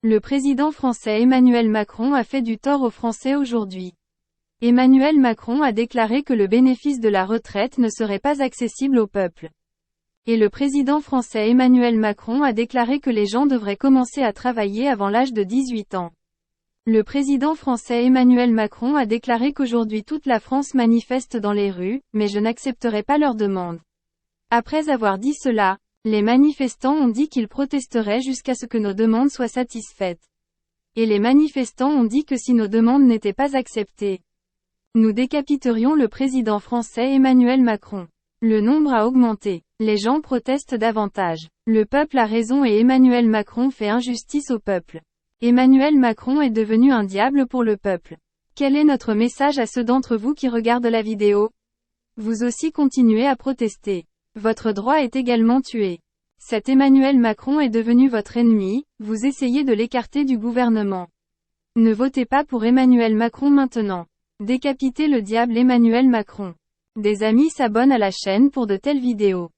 Le président français Emmanuel Macron a fait du tort aux Français aujourd'hui. Emmanuel Macron a déclaré que le bénéfice de la retraite ne serait pas accessible au peuple. Et le président français Emmanuel Macron a déclaré que les gens devraient commencer à travailler avant l'âge de 18 ans. Le président français Emmanuel Macron a déclaré qu'aujourd'hui toute la France manifeste dans les rues, mais je n'accepterai pas leur demande. Après avoir dit cela, les manifestants ont dit qu'ils protesteraient jusqu'à ce que nos demandes soient satisfaites. Et les manifestants ont dit que si nos demandes n'étaient pas acceptées, nous décapiterions le président français Emmanuel Macron. Le nombre a augmenté. Les gens protestent davantage. Le peuple a raison et Emmanuel Macron fait injustice au peuple. Emmanuel Macron est devenu un diable pour le peuple. Quel est notre message à ceux d'entre vous qui regardent la vidéo? Vous aussi continuez à protester. Votre droit est également tué. Cet Emmanuel Macron est devenu votre ennemi, vous essayez de l'écarter du gouvernement. Ne votez pas pour Emmanuel Macron maintenant. Décapitez le diable Emmanuel Macron. Des amis s'abonnent à la chaîne pour de telles vidéos.